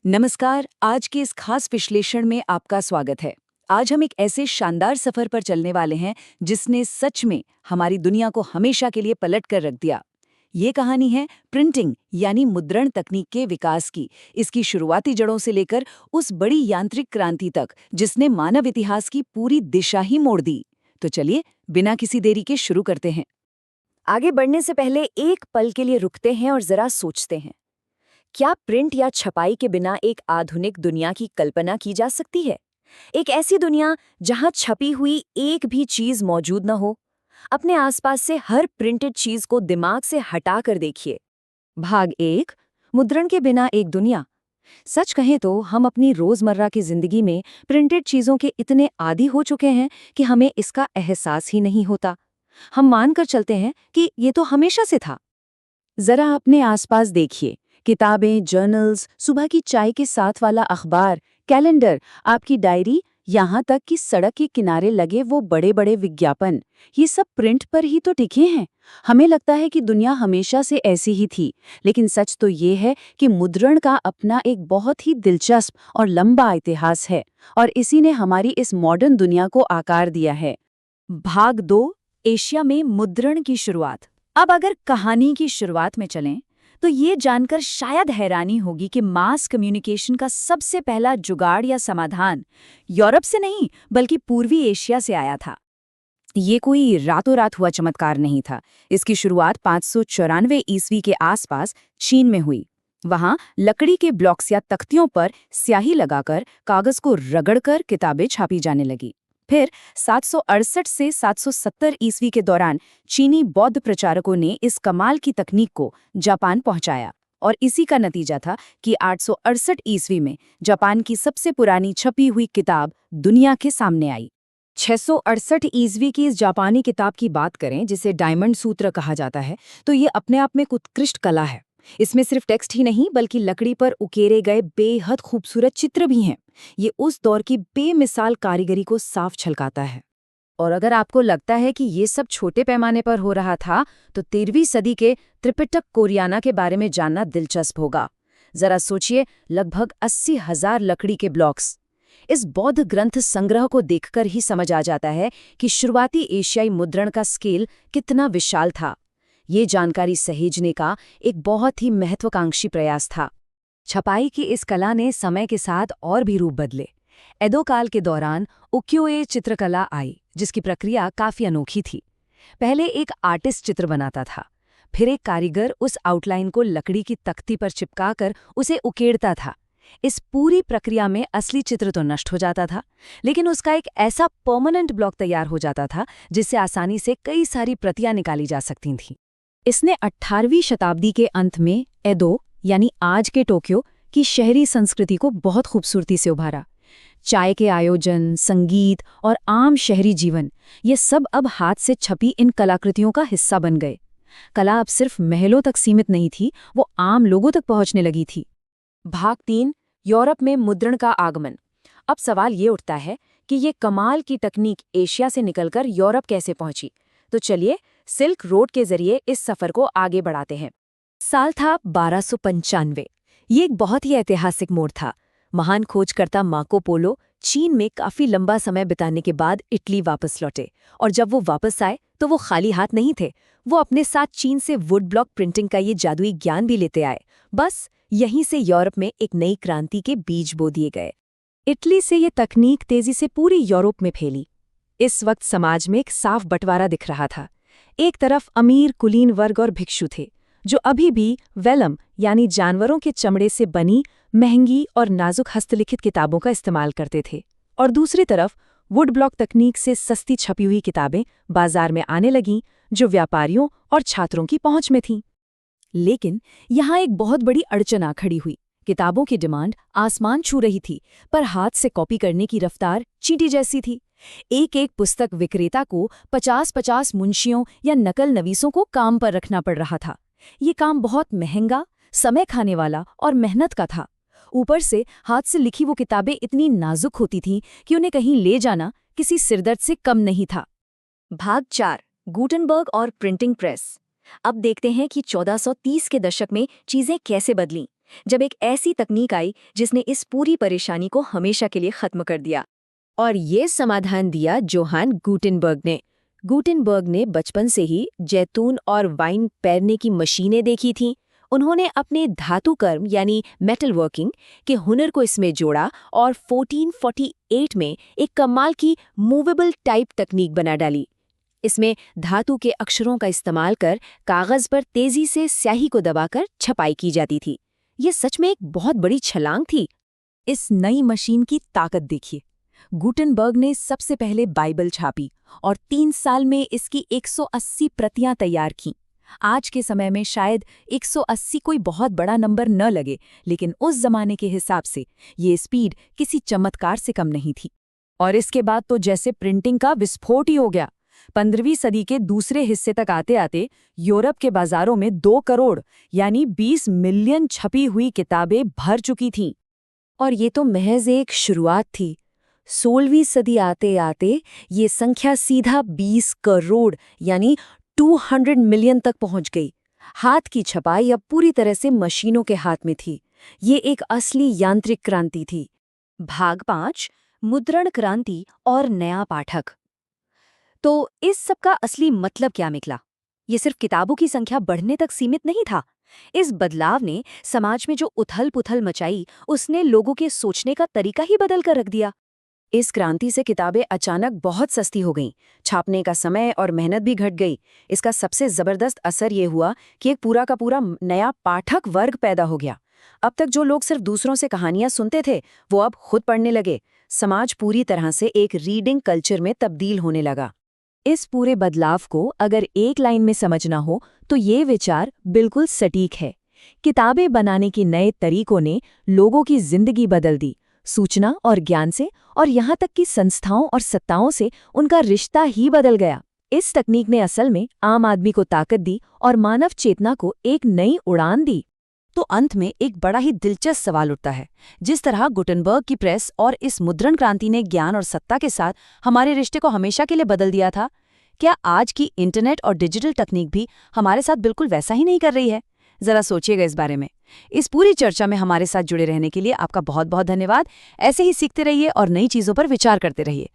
नमस्कार। आज के इस खास विश्लेषण में आपका स्वागत है। आज हम एक ऐसे शानदार सफर पर चलने वाले हैं जिसने सच में हमारी दुनिया को हमेशा के लिए पलट कर रख दिया। ये कहानी है प्रिंटिंग यानी मुद्रण तकनीक के विकास की। इसकी शुरुआती जड़ों से लेकर उस बड़ी यांत्रिक क्रांति तक जिसने मानव इतिहास की पूरी दिशा ही मोड़ दी। तो चलिए बिना किसी देरी के शुरू करते हैं। आगे बढ़ने से पहले एक पल के लिए रुकते हैं और जरा सोचते हैं, क्या प्रिंट या छपाई के बिना एक आधुनिक दुनिया की कल्पना की जा सकती है? एक ऐसी दुनिया जहां छपी हुई एक भी चीज मौजूद न हो। अपने आसपास से हर प्रिंटेड चीज को दिमाग से हटा कर देखिए। भाग 1, मुद्रण के बिना एक दुनिया। सच कहें तो हम अपनी रोजमर्रा की जिंदगी में प्रिंटेड चीजों के इतने आदी हो चुके हैं कि हमें इसका एहसास ही नहीं होता। हम मानकर चलते हैं कि ये तो हमेशा से था। जरा अपने आसपास देखिए, किताबें, जर्नल्स, सुबह की चाय के साथ वाला अखबार, कैलेंडर, आपकी डायरी, यहाँ तक कि सड़क के किनारे लगे वो बड़े बड़े विज्ञापन, ये सब प्रिंट पर ही तो टिके हैं। हमें लगता है कि दुनिया हमेशा से ऐसी ही थी, लेकिन सच तो ये है कि मुद्रण का अपना एक बहुत ही दिलचस्प और लंबा इतिहास है, और इसी ने हमारी इस मॉडर्न दुनिया को आकार दिया है। भाग 2, एशिया में मुद्रण की शुरुआत। अब अगर कहानी की शुरुआत में चलें तो ये जानकर शायद हैरानी होगी कि मास कम्युनिकेशन का सबसे पहला जुगाड़ या समाधान यूरोप से नहीं बल्कि पूर्वी एशिया से आया था। ये कोई रातों रात हुआ चमत्कार नहीं था। इसकी शुरुआत 594 ईस्वी के आसपास चीन में हुई। वहां लकड़ी के ब्लॉक्स या तख्तियों पर स्याही लगाकर कागज को रगड़कर किताबें छापी जाने लगी। फिर 768 से 770 ईस्वी के दौरान चीनी बौद्ध प्रचारकों ने इस कमाल की तकनीक को जापान पहुंचाया, और इसी का नतीजा था कि 868 ईस्वी में जापान की सबसे पुरानी छपी हुई किताब दुनिया के सामने आई। 668 ईस्वी की इस जापानी किताब की बात करें, जिसे डायमंड सूत्र कहा जाता है, तो ये अपने आप में एक उत्कृष्ट कला है। इसमें सिर्फ टेक्स्ट ही नहीं बल्कि लकड़ी पर उकेरे गए बेहद खूबसूरत चित्र भी हैं। ये उस दौर की बेमिसाल कारीगरी को साफ झलकाता है। और अगर आपको लगता है कि ये सब छोटे पैमाने पर हो रहा था, तो 13वीं सदी के त्रिपिटक कोरियाना के बारे में जानना दिलचस्प होगा। जरा सोचिए, लगभग 80,000 लकड़ी के ब्लॉक्स। इस बौद्ध ग्रंथ संग्रह को देखकर ही समझ आ जाता है कि शुरुआती एशियाई मुद्रण का स्केल कितना विशाल था। ये जानकारी सहेजने का एक बहुत ही महत्वाकांक्षी प्रयास था। छपाई की इस कला ने समय के साथ और भी रूप बदले। एडो काल के दौरान उक्यो-ए चित्रकला आई, जिसकी प्रक्रिया काफी अनोखी थी। पहले एक आर्टिस्ट चित्र बनाता था, फिर एक कारीगर उस आउटलाइन को लकड़ी की तख्ती पर चिपकाकर उसे उकेरता था। इस पूरी प्रक्रिया में असली चित्र तो नष्ट हो जाता था, लेकिन उसका एक ऐसा परमानेंट ब्लॉक तैयार हो जाता था जिससे आसानी से कई सारी प्रतियां निकाली जा सकती थीं। इसने 18वीं शताब्दी के अंत में एडो यानी आज के टोक्यो की शहरी संस्कृति को बहुत खूबसूरती से उभारा। चाय के आयोजन, संगीत और आम शहरी जीवन, ये सब अब हाथ से छपी इन कलाकृतियों का हिस्सा बन गए। कला अब सिर्फ महलों तक सीमित नहीं थी, वो आम लोगों तक पहुंचने लगी थी। भाग 3, यूरोप में मुद्रण का आगमन। अब सवाल ये उठता है कि ये कमाल की तकनीक एशिया से निकलकर यूरोप कैसे पहुंची। तो चलिए सिल्क रोड के जरिए इस सफर को आगे बढ़ाते हैं। साल था 1295। ये एक बहुत ही ऐतिहासिक मोड़ था। महान खोजकर्ता मार्को पोलो चीन में काफी लंबा समय बिताने के बाद इटली वापस लौटे, और जब वो वापस आए तो वो खाली हाथ नहीं थे। वो अपने साथ चीन से वुड ब्लॉक प्रिंटिंग का ये जादुई ज्ञान भी लेते आए। बस यहीं से यूरोप में एक नई क्रांति के बीज बो दिए गए। इटली से ये तकनीक तेजी से पूरी यूरोप में फैली। इस वक्त समाज में एक साफ बंटवारा दिख रहा था। एक तरफ अमीर कुलीन वर्ग और भिक्षु थे, जो अभी भी वेलम यानी जानवरों के चमड़े से बनी महंगी और नाजुक हस्तलिखित किताबों का इस्तेमाल करते थे, और दूसरी तरफ वुड ब्लॉक तकनीक से सस्ती छपी हुई किताबें बाजार में आने लगीं, जो व्यापारियों और छात्रों की पहुंच में थीं। लेकिन यहाँ एक बहुत बड़ी अड़चन आ खड़ी हुई। किताबों की डिमांड आसमान छू रही थी, पर हाथ से कॉपी करने की रफ्तार चींटी जैसी थी। एक एक पुस्तक विक्रेता को 50-50 मुंशियों या नकल नवीसों को काम पर रखना पड़ रहा था। ये काम बहुत महंगा, समय खाने वाला और मेहनत का था। ऊपर से हाथ से लिखी वो किताबें इतनी नाजुक होती थीं कि उन्हें कहीं ले जाना किसी सिरदर्द से कम नहीं था। भाग 4, गुटेनबर्ग और प्रिंटिंग प्रेस। अब देखते हैं कि 1430 के दशक में चीजें कैसे बदलीं। जब एक ऐसी तकनीक आई जिसने इस पूरी परेशानी को हमेशा के लिए खत्म कर दिया। और ये समाधान दिया जोहान गुटेनबर्ग ने। गुटेनबर्ग ने बचपन से ही जैतून और वाइन पैरने की मशीनें देखी थीं। उन्होंने अपने धातु कर्म यानी मेटल वर्किंग के हुनर को इसमें जोड़ा और 1448 में एक कमाल की मूवेबल टाइप तकनीक बना डाली। इसमें धातु के अक्षरों का इस्तेमाल कर कागज पर तेजी से स्याही को दबाकर छपाई की जाती थी। ये सच में एक बहुत बड़ी छलांग थी। इस नई मशीन की ताकत देखिए। गुटेनबर्ग ने सबसे पहले बाइबल छापी और 3 साल में इसकी 180 प्रतियां तैयार कीं। आज के समय में शायद 180 कोई बहुत बड़ा नंबर न लगे, लेकिन उस जमाने के हिसाब से ये स्पीड किसी चमत्कार से कम नहीं थी। और इसके बाद तो जैसे प्रिंटिंग का विस्फोट ही हो गया। 15वीं सदी के दूसरे हिस्से तक आते आते यूरोप के बाजारों में 2 करोड़ यानी 20 मिलियन छपी हुई किताबें भर चुकी थीं। और ये तो महज एक शुरुआत थी। 16वीं सदी आते आते ये संख्या सीधा 20 करोड़ यानी 200 मिलियन तक पहुंच गई। हाथ की छपाई अब पूरी तरह से मशीनों के हाथ में थी। ये एक असली यांत्रिक क्रांति थी। भाग 5 मुद्रण क्रांति और नया पाठक। तो इस सब का असली मतलब क्या निकला? ये सिर्फ किताबों की संख्या बढ़ने तक सीमित नहीं था। इस बदलाव ने समाज में जो उथल-पुथल मचाई, उसने लोगों के सोचने का तरीका ही बदल कर रख दिया। इस क्रांति से किताबें अचानक बहुत सस्ती हो गईं, छापने का समय और मेहनत भी घट गई। इसका सबसे जबरदस्त असर ये हुआ कि एक पूरा का पूरा नया पाठक वर्ग पैदा हो गया। अब तक जो लोग सिर्फ दूसरों से कहानियां सुनते थे, वो अब खुद पढ़ने लगे। समाज पूरी तरह से एक रीडिंग कल्चर में तब्दील होने लगा। इस पूरे बदलाव को अगर एक लाइन में समझना हो तो ये विचार बिल्कुल सटीक है। किताबें बनाने के नए तरीकों ने लोगों की जिंदगी बदल दी, सूचना और ज्ञान से, और यहाँ तक कि संस्थाओं और सत्ताओं से उनका रिश्ता ही बदल गया। इस तकनीक ने असल में आम आदमी को ताकत दी और मानव चेतना को एक नई उड़ान दी। तो अंत में एक बड़ा ही दिलचस्प सवाल उठता है। जिस तरह गुटेनबर्ग की प्रेस और इस मुद्रण क्रांति ने ज्ञान और सत्ता के साथ हमारे रिश्ते को हमेशा के लिए बदल दिया था, क्या आज की इंटरनेट और डिजिटल तकनीक भी हमारे साथ बिल्कुल वैसा ही नहीं कर रही है? जरा सोचिएगा इस बारे में। इस पूरी चर्चा में हमारे साथ जुड़े रहने के लिए आपका बहुत बहुत धन्यवाद। ऐसे ही सीखते रहिए और नई चीजों पर विचार करते रहिए।